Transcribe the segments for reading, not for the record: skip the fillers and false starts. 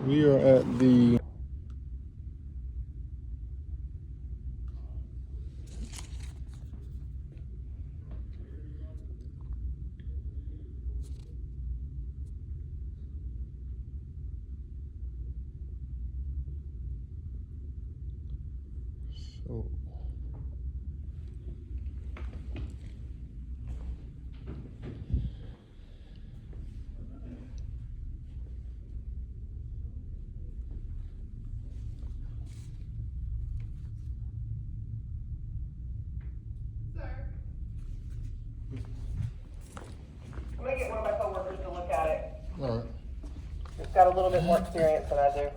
We are at the so I'm gonna get one of my coworkers to look at it. all right. He's got a little bit more experience than I do.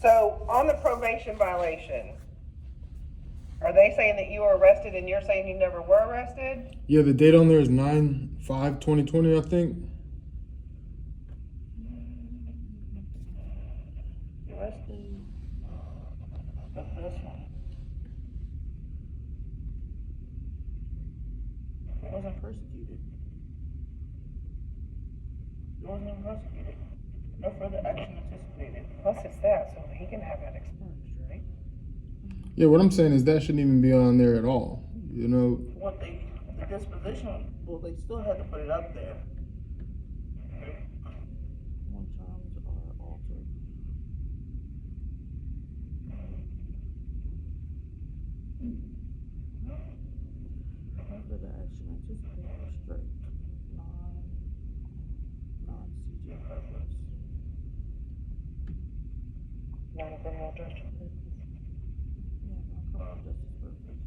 So on the probation violation, are they saying that you were arrested and you're saying you never were arrested? Yeah, the date on there is 9/5/2020, I think. Arrested. Look for this one. It wasn't persecuted. It wasn't even prosecuted. No further action anticipated. Plus it's that, so he can have that expunged, right? Yeah, what I'm saying is that shouldn't even be on there at all. You know, What the disposition, well, they still had to put it up there. When terms are altered. After the action anticipated restrict non-CJ purpose. Non-criminal justice purpose. Yeah, non-criminal justice purpose.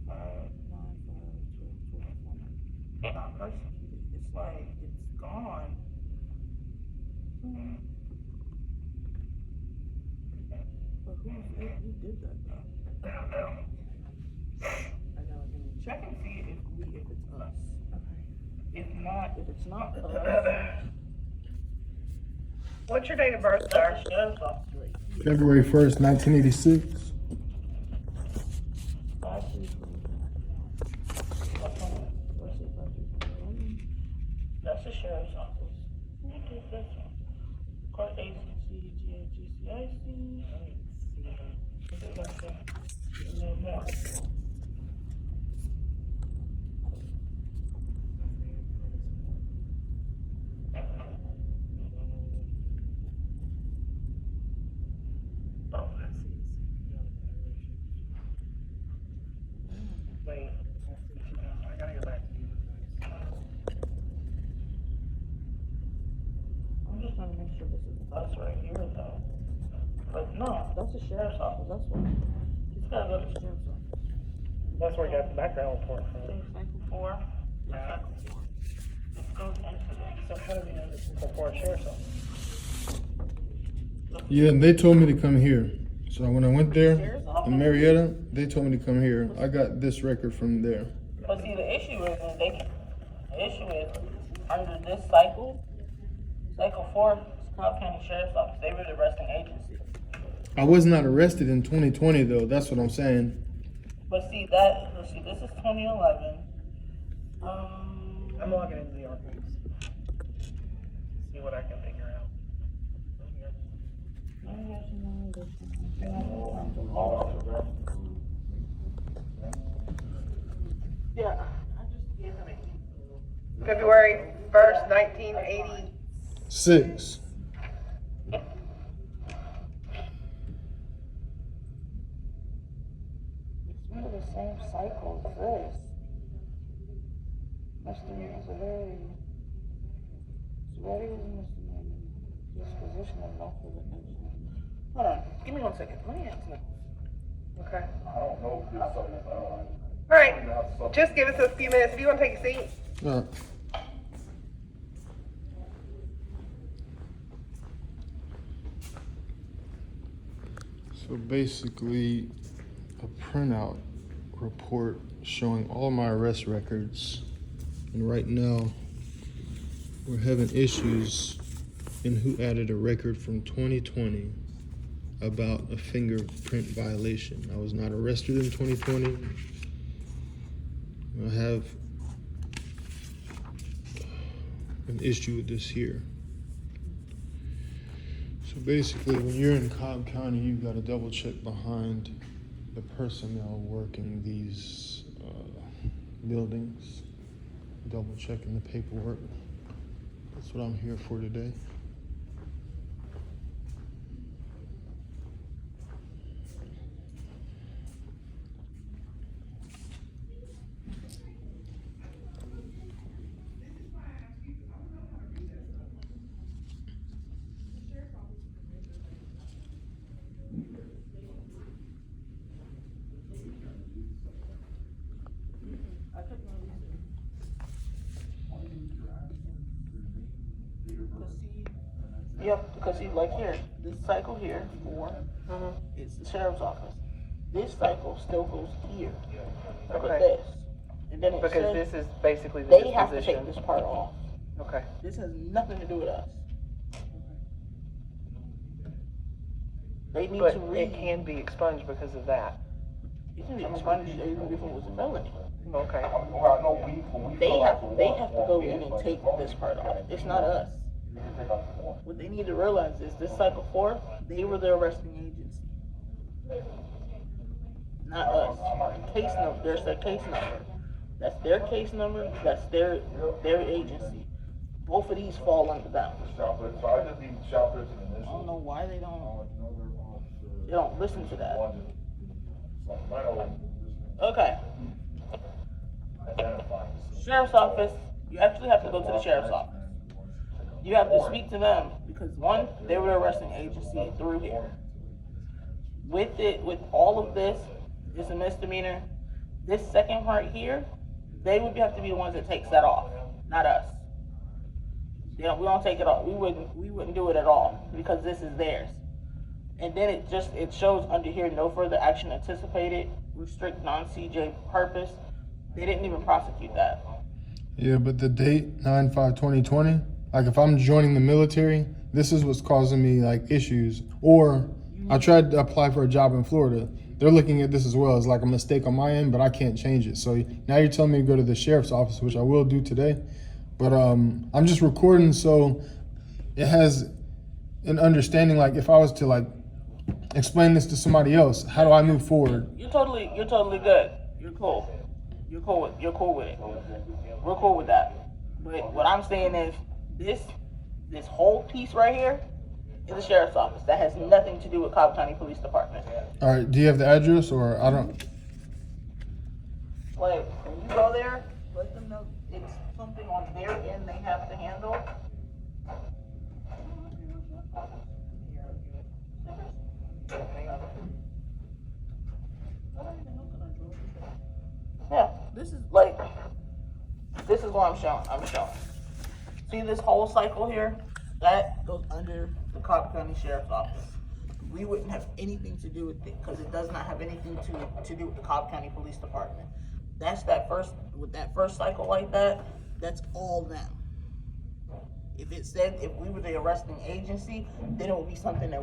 5/9/5/2020. Not persecuted. It's like it's gone. But who did that though? I don't know. I know. Check and see if it's us. Okay. If it's not us. What's your date of birth, sir? Sheriff's officer. February 1st, 1986. 5/3/2021. That's the sheriff's office. Who did this one? Court ACC, GAGCIC. No more. Oh, that's wait. I gotta go back to you. I'm just trying to make sure this is us right here though. But no, that's the sheriff's office, that's what. He's gotta go to the sheriff's office. That's where he got the background report from. Cycle 4? Yeah. Cycle 4. It goes into that. So how do we know this is before sheriff's office? Yeah, and they told me to come here. So when I went there in Marietta, they told me to come here. I got this record from there. But see, the issue is under this cycle 4, Cobb County Sheriff's Office, they were the arresting agency. I was not arrested in 2020 though. That's what I'm saying. But see, this is 2011. I'm logging into the archives. See what I can figure out. Yeah, February 1st, 1986. It's one of the same cycle as this. Misdemeanor severity. Severity was a misdemeanor. Disposition of no further action. Hold on, give me 1 second. Let me answer that. Okay. I don't know if it's something. All right, just give us a few minutes. If you want to take a seat. All right. So basically, a printout report showing all my arrest records. And right now, we're having issues in who added a record from 2020 about a fingerprint violation. I was not arrested in 2020. I have an issue with this here. So basically, when you're in Cobb County, you've got to double check behind the personnel working these buildings, double checking the paperwork. That's what I'm here for today. Yep, because see, like here, this cycle here, 4, it's the sheriff's office. This cycle still goes here. Look at this. And then it Because says this is basically the they have to disposition. take this part off. Okay. This has nothing to do with us. They need But to read. it can be expunged because of that. It can be expunged even if it was a felony. Okay. They have to go in and take this part off. It's not us. What they need to realize is this cycle 4, they were the arresting agency. Not us. Case number, there's their case number. That's their case number, that's their agency. Both of these fall under them. I don't know why they don't listen to that. Okay. Sheriff's office, you actually have to go to the sheriff's office. You have to speak to them because 1, they were the arresting agency through here. With all of this, it's a misdemeanor. This second part here, they would have to be the ones that takes that off, not us. We don't take it off. We wouldn't do it at all because this is theirs. And then it shows under here, no further action anticipated, restrict non-CJ purpose. They didn't even prosecute that. Yeah, but the date 9/5/2020, like if I'm joining the military, this is what's causing me like issues. Or I tried to apply for a job in Florida. They're looking at this as well as like a mistake on my end, but I can't change it. So now you're telling me to go to the sheriff's office, which I will do today. But I'm just recording so it has an understanding. Like if I was to like explain this to somebody else, how do I move forward? You're totally good. You're cool. You're cool with it. We're cool with that. But what I'm saying is this whole piece right here is the sheriff's office. That has nothing to do with Cobb County Police Department. All right, do you have the address or I don't? Like, when you go there, let them know it's something on their end they have to handle. Yeah, this is what I'm showing. See this whole cycle here? That goes under the Cobb County Sheriff's Office. We wouldn't have anything to do with it because it does not have anything to do with the Cobb County Police Department. That's that first cycle like that, that's all them. If it said if we were the arresting agency, then it would be something that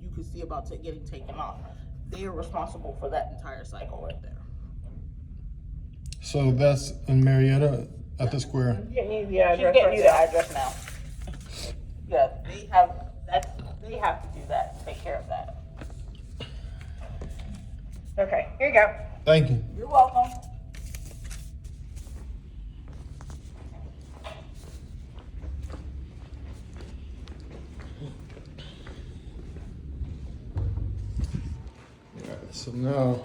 you could see about getting taken off. They are responsible for that entire cycle right there. So that's in Marietta at the square. Get me the address. She's getting you the address now. Yeah, they have to do that, take care of that. Okay, here you go. Thank you. You're welcome. So now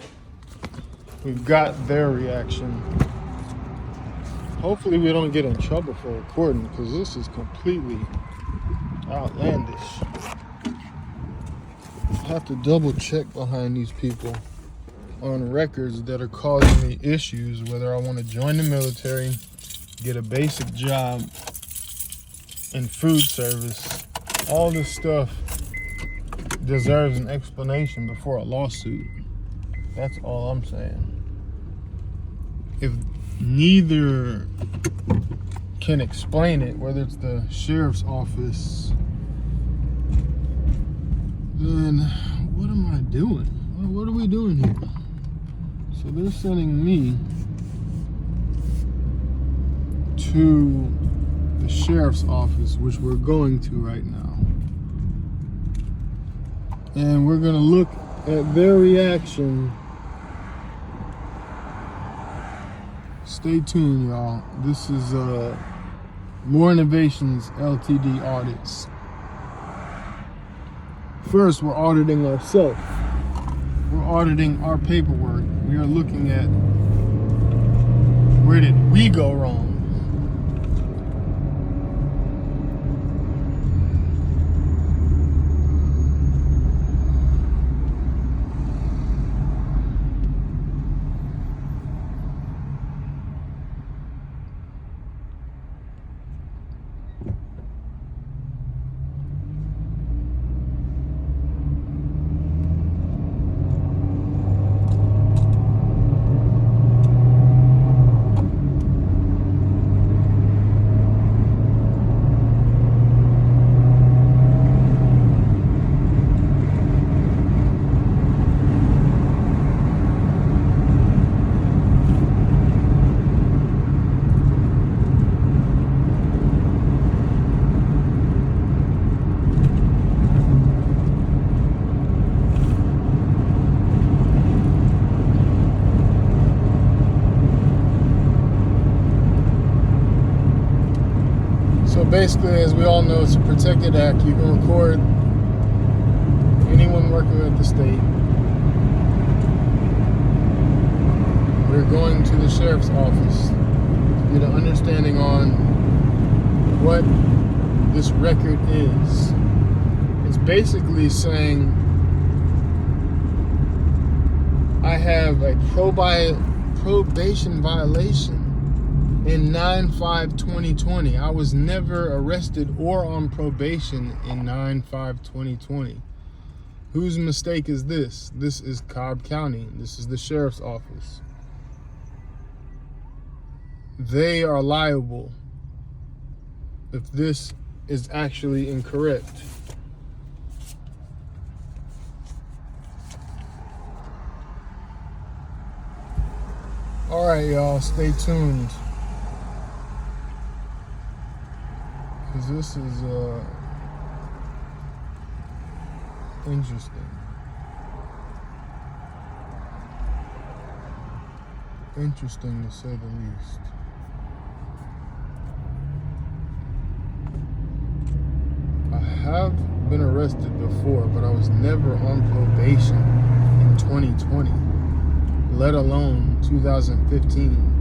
we've got their reaction. Hopefully we don't get in trouble for recording because this is completely outlandish. I have to double check behind these people on records that are causing me issues, whether I want to join the military, get a basic job in food service. All this stuff deserves an explanation before a lawsuit. That's all I'm saying. If neither can explain it, whether it's the sheriff's office, then what am I doing? What are we doing here? So they're sending me to the sheriff's office, which we're going to right now. And we're gonna look at their reaction. Stay tuned, y'all. This is More Innovations LTD audits. First, we're auditing ourselves. We're auditing our paperwork. We are looking at where did we go wrong. So basically, as we all know, it's a protected act. You can record anyone working at the state. We're going to the sheriff's office to get an understanding on what this record is. It's basically saying I have a probation violation in 9/5/2020. I was never arrested or on probation in 9/5/2020. Whose mistake is this? This is Cobb County. This is the sheriff's office. They are liable if this is actually incorrect. All right, y'all, stay tuned. Because this is interesting. Interesting to say the least. I have been arrested before, but I was never on probation in 2020, let alone 2015.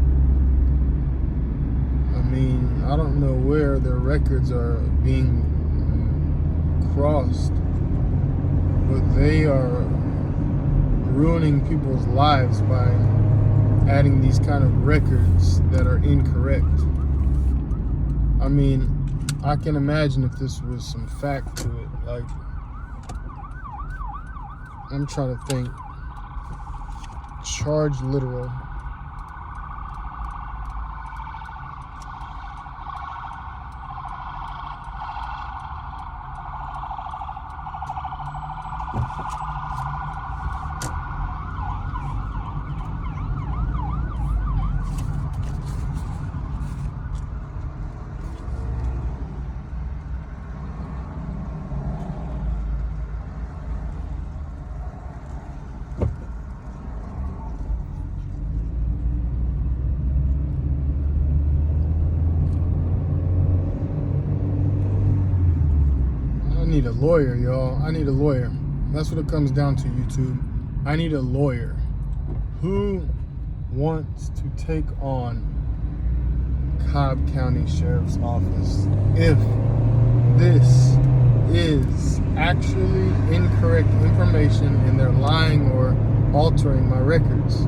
I mean, I don't know where their records are being crossed, but they are ruining people's lives by adding these kind of records that are incorrect. I mean, I can imagine if this was some fact to it. Like, I'm trying to think. Charge literal. I need a lawyer, y'all. I need a lawyer. That's what it comes down to, YouTube. I need a lawyer. Who wants to take on Cobb County Sheriff's Office if this is actually incorrect information and they're lying or altering my records?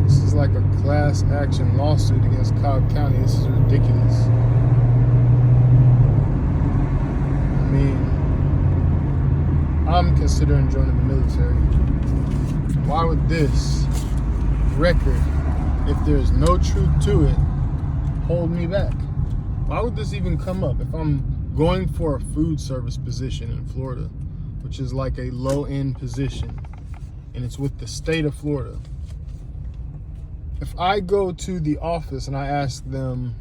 This is like a class action lawsuit against Cobb County. This is ridiculous. I mean, I'm considering joining the military. Why would this record, if there's no truth to it, hold me back? Why would this even come up if I'm going for a food service position in Florida, which is like a low-end position, and it's with the state of Florida? If I go to the office and I ask them,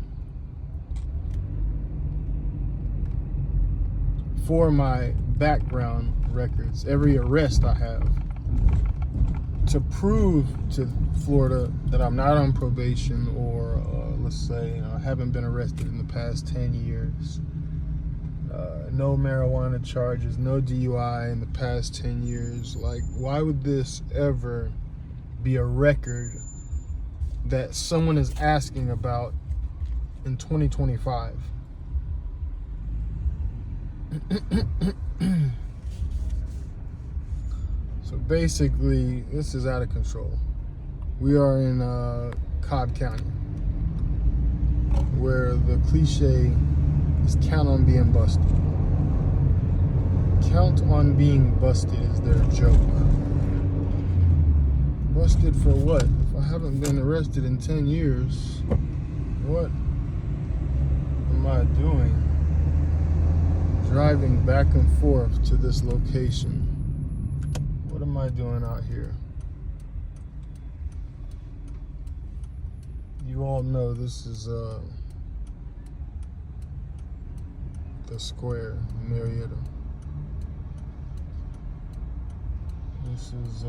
for my background records, every arrest I have, to prove to Florida that I'm not on probation, or let's say I haven't been arrested in the past 10 years. No marijuana charges, no DUI in the past 10 years. Like, why would this ever be a record that someone is asking about in 2025? So basically, this is out of control. We are in Cobb County, where the cliche is count on being busted. Count on being busted is their joke. Busted for what? If I haven't been arrested in 10 years, what am I doing driving back and forth to this location? What am I doing out here? You all know this is the square, Marietta. This is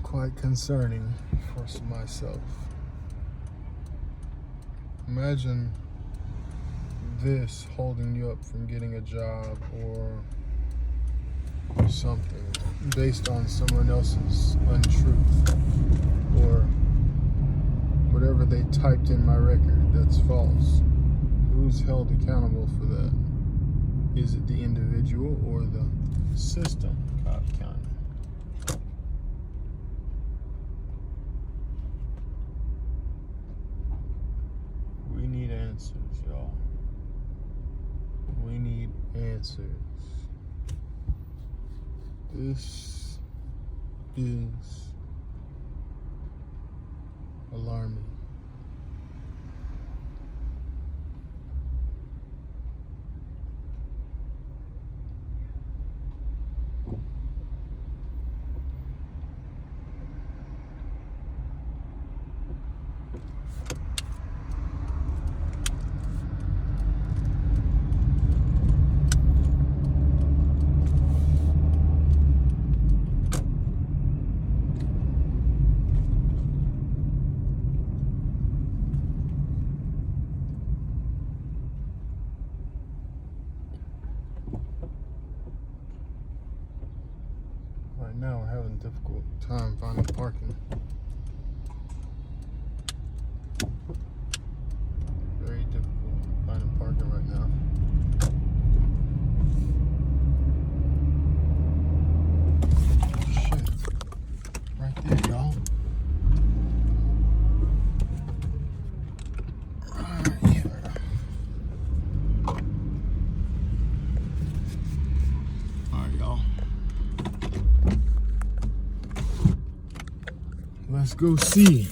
quite concerning for myself. Imagine this holding you up from getting a job or something based on someone else's untruth, or whatever they typed in my record that's false. Who's held accountable for that? Is it the individual or the system, Cobb County? We need answers, y'all. We need answers. This is alarming. Right now, we're having a difficult time finding parking. Very difficult finding parking right now. Shit. Right there, y'all. Right here. Alright, y'all. Let's go see.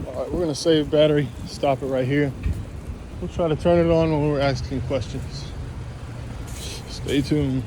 Alright, we're gonna save battery, stop it right here. We'll try to turn it on when we're asking questions. Stay tuned.